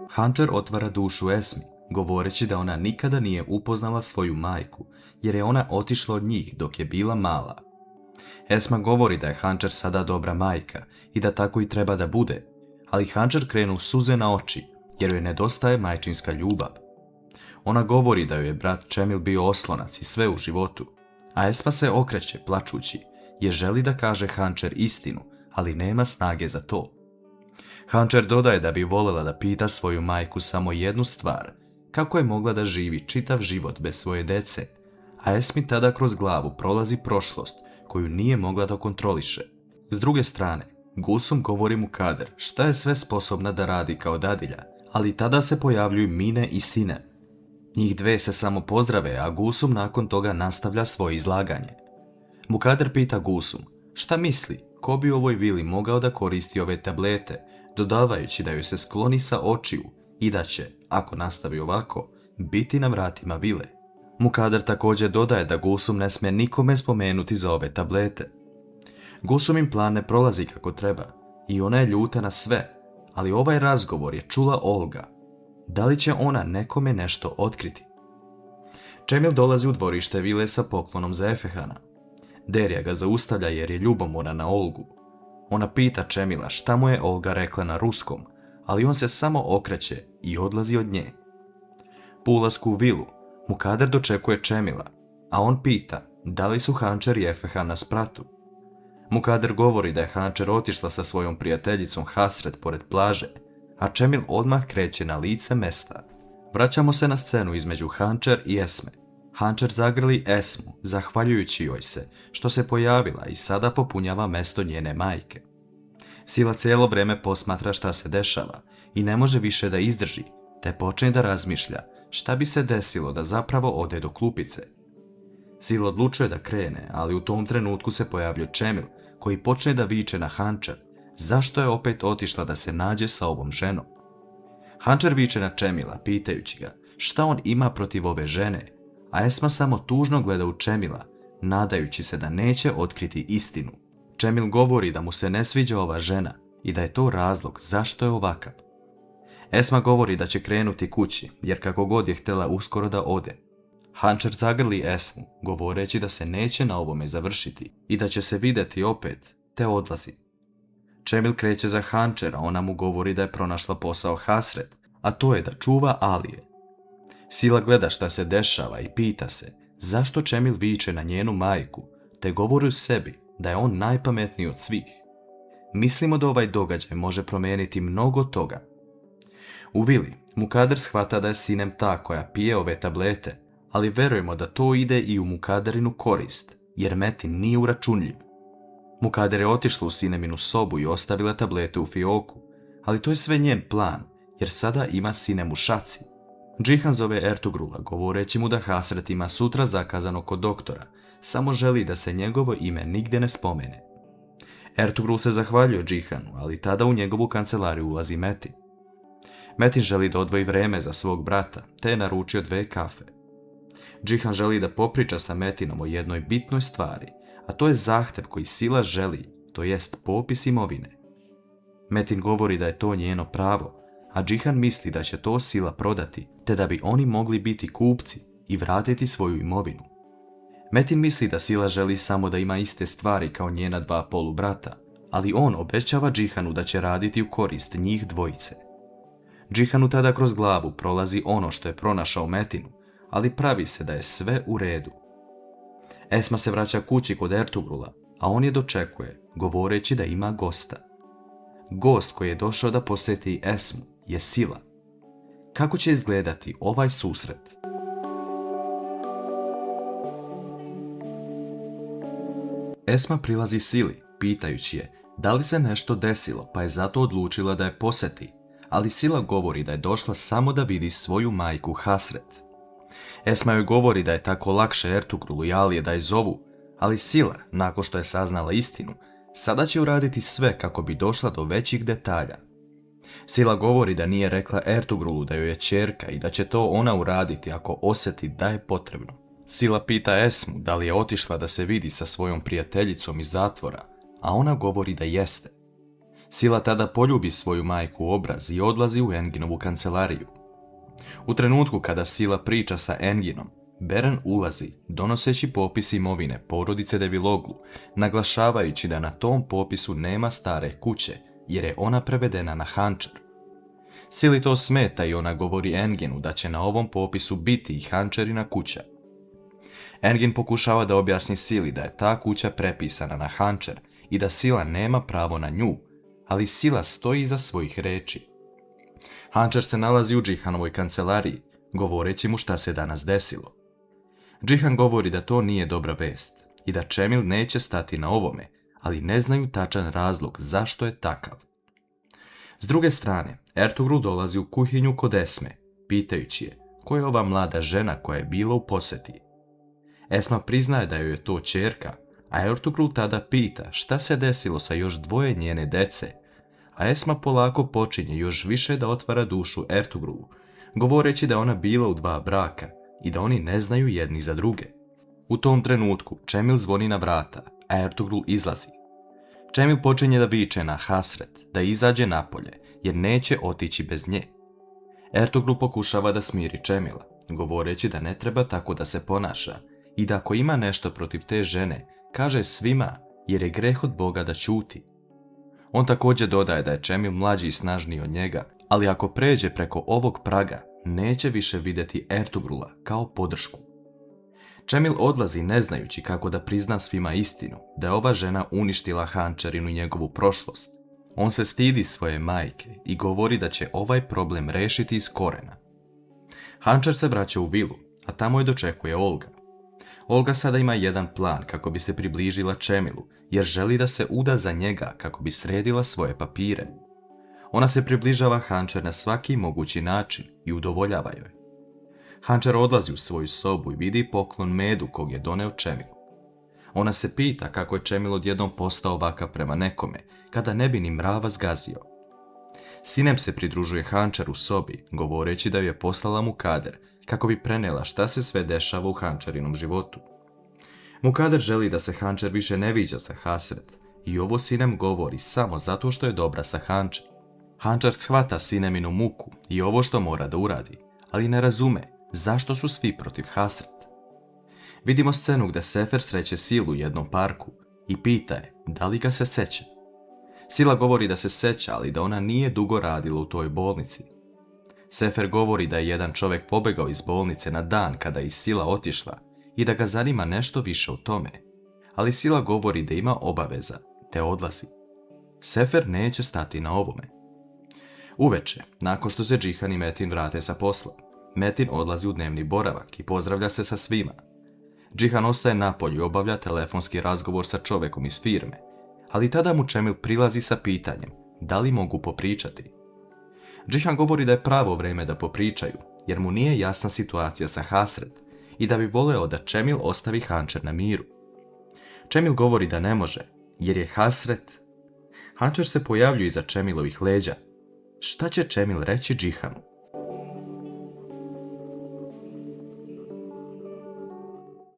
Hančer otvara dušu Esmi, govoreći da ona nikada nije upoznala svoju majku, jer je ona otišla od njih dok je bila mala. Esma govori da je Hančer sada dobra majka i da tako i treba da bude, ali Hančer krenu suze na oči, jer joj nedostaje majčinska ljubav. Ona govori da joj je brat Čemil bio oslonac i sve u životu, a Esma se okreće plačući, jer želi da kaže Hančer istinu, ali nema snage za to. Hančer dodaje da bi voljela da pita svoju majku samo jednu stvar, kako je mogla da živi čitav život bez svoje dece, a Esmi tada kroz glavu prolazi prošlost koju nije mogla da kontroliše. S druge strane, Gulsum govori mu Kader šta je sve sposobna da radi kao dadilja, ali tada se pojavljuju Mine i Sinem. Njih dve se samo pozdrave, a Gulsum nakon toga nastavlja svoje izlaganje. Mukader pita Gulsum šta misli, ko bi u ovoj vili mogao da koristi ove tablete, dodavajući da joj se skloni sa očiju i da će, ako nastavi ovako, biti na vratima vile. Mukader također dodaje da Gulsum ne smije nikome spomenuti za ove tablete. Gulsumin plan ne prolazi kako treba i ona je ljuta na sve, ali ovaj razgovor je čula Olga. Da li će ona nekome nešto otkriti? Čemil dolazi u dvorište vile sa poklonom za Efehana. Derija ga zaustavlja jer je ljubomora na Olgu. Ona pita Čemila šta mu je Olga rekla na ruskom, ali on se samo okreće i odlazi od nje. Po ulasku u vilu, Mukader dočekuje Čemila, a on pita da li su Hančer i Efehan na spratu. Mukader govori da je Hančer otišla sa svojom prijateljicom Hasret pored plaže, a Čemil odmah kreće na lice mesta. Vraćamo se na scenu između Hančer i Esme. Hančer zagrli Esmu, zahvaljujući joj se što se pojavila i sada popunjava mesto njene majke. Sila cijelo vrijeme posmatra šta se dešava i ne može više da izdrži, te počne da razmišlja šta bi se desilo da zapravo ode do klupice. Sila odlučuje da krene, ali u tom trenutku se pojavljuje Čemil, koji počne da viče na Hančer zašto je opet otišla da se nađe sa ovom ženom. Hančer viče na Čemila, pitajući ga šta on ima protiv ove žene, a Esma samo tužno gleda u Čemila, nadajući se da neće otkriti istinu. Čemil govori da mu se ne sviđa ova žena i da je to razlog zašto je ovakav. Esma govori da će krenuti kući, jer kako god je htjela uskoro da ode. Hančer zagrli Esmu, govoreći da se neće na ovome završiti i da će se vidjeti opet, te odlazi. Čemil kreće za Hančera, ona mu govori da je pronašla posao Hasret, a to je da čuva Alije. Sila gleda šta se dešava i pita se zašto Čemil viče na njenu majku, te govori u sebi da je on najpametniji od svih. Mislimo da ovaj događaj može promijeniti mnogo toga. U vili, Mukader shvata da je Sinem ta koja pije ove tablete, ali verujemo da to ide i u Mukaderinu korist, jer Metin nije uračunljiv. Mukader je otišla u Sineminu sobu i ostavila tablete u fioku, ali to je sve njen plan, jer sada ima Sinem u šaci. Džihan zove Ertugrula, govoreći mu da Hasret ima sutra zakazano kod doktora, samo želi da se njegovo ime nigdje ne spomene. Ertugrul se zahvaljuje Džihanu, ali tada u njegovu kancelariju ulazi Metin. Metin želi da odvoji vreme za svog brata, te je naručio 2 kafe. Džihan želi da popriča sa Metinom o jednoj bitnoj stvari, a to je zahtev koji Sila želi, to jest popis imovine. Metin govori da je to njeno pravo, a Džihan misli da će to Sila prodati, te da bi oni mogli biti kupci i vratiti svoju imovinu. Metin misli da Sila želi samo da ima iste stvari kao njena 2 polubrata, ali on obećava Džihanu da će raditi u korist njih dvojice. Džihanu tada kroz glavu prolazi ono što je pronašao Metinu, ali pravi se da je sve u redu. Esma se vraća kući kod Ertugrula, a on je dočekuje, govoreći da ima gosta. Gost koji je došao da posjeti Esmu je Sila. Kako će izgledati ovaj susret? Esma prilazi Sili, pitajući je da li se nešto desilo, pa je zato odlučila da je posjeti, ali Sila govori da je došla samo da vidi svoju majku Hasret. Esma joj govori da je tako lakše Ertugrulu i Alije da je zovu, ali Sila, nakon što je saznala istinu, sada će uraditi sve kako bi došla do većih detalja. Sila govori da nije rekla Ertugrulu da joj je ćerka i da će to ona uraditi ako osjeti da je potrebno. Sila pita Esmu da li je otišla da se vidi sa svojom prijateljicom iz zatvora, a ona govori da jeste. Sila tada poljubi svoju majku u obraz i odlazi u Enginovu kancelariju. U trenutku kada Sila priča sa Enginom, Beren ulazi donoseći popis imovine porodice Deviloglu, naglašavajući da na tom popisu nema stare kuće, jer je ona prevedena na Hančar. Sili to smeta i ona govori Enginu da će na ovom popisu biti i Hančarina kuća. Engin pokušava da objasni Sili da je ta kuća prepisana na Hančar i da Sila nema pravo na nju, ali Sila stoji iza svojih reči. Hančar se nalazi u Džihanovoj kancelariji, govoreći mu šta se danas desilo. Džihan govori da to nije dobra vest i da Čemil neće stati na ovome, ali ne znaju tačan razlog zašto je takav. S druge strane, Ertugrul dolazi u kuhinju kod Esme, pitajući je ko je ova mlada žena koja je bila u posjeti. Esma priznaje da joj je to ćerka, a Ertugrul tada pita šta se desilo sa još dvoje njene dece, a Esma polako počinje još više da otvara dušu Ertugrulu, govoreći da ona bila u 2 braka i da oni ne znaju jedni za druge. U tom trenutku Čemil zvoni na vrata, a Ertugrul izlazi. Čemil počinje da viče na Hasret da izađe napolje, jer neće otići bez nje. Ertugrul pokušava da smiri Čemila, govoreći da ne treba tako da se ponaša i da ako ima nešto protiv te žene, kaže svima, jer je greh od Boga da ćuti. On također dodaje da je Čemil mlađi i snažniji od njega, ali ako pređe preko ovog praga, neće više vidjeti Ertugrula kao podršku. Čemil odlazi ne znajući kako da prizna svima istinu, da je ova žena uništila Hančarinu i njegovu prošlost. On se stidi svoje majke i govori da će ovaj problem rešiti iz korena. Hančar se vraća u vilu, a tamo je dočekuje Olga. Olga sada ima jedan plan kako bi se približila Čemilu, jer želi da se uda za njega kako bi sredila svoje papire. Ona se približava Hančar na svaki mogući način i udovoljava joj. Hančar odlazi u svoju sobu i vidi poklon medu kog je doneo Čemilu. Ona se pita kako je Čemil odjednom postao ovakav prema nekome, kada ne bi ni mrava zgazio. Sinem se pridružuje Hančar u sobi, govoreći da ju je poslala Mukader, kako bi prenela šta se sve dešava u Hančarinom životu. Mukader želi da se Hančar više ne viđa sa Hasret i ovo Sinem govori samo zato što je dobra sa Hančar. Hančar shvata Sineminu muku i ovo što mora da uradi, ali ne razume zašto su svi protiv Hasret. Vidimo scenu gdje Sefer sreće Silu u jednom parku i pita je da li ga se seća. Sila govori da se seća, ali da ona nije dugo radila u toj bolnici. Sefer govori da je jedan čovjek pobegao iz bolnice na dan kada je Sila otišla i da ga zanima nešto više o tome, ali Sila govori da ima obaveza, te odlazi. Sefer neće stati na ovome. Uveče, nakon što se Džihan i Metin vrate sa posla, Metin odlazi u dnevni boravak i pozdravlja se sa svima. Džihan ostaje napolju i obavlja telefonski razgovor sa čovjekom iz firme, ali tada mu Čemil prilazi sa pitanjem da li mogu popričati. Džihan govori da je pravo vrijeme da popričaju, jer mu nije jasna situacija sa Hasret i da bi voleo da Čemil ostavi Hančar na miru. Čemil govori da ne može, jer je Hasret. Hančar se pojavljuje iza Čemilovih leđa. Šta će Čemil reći Džihanu?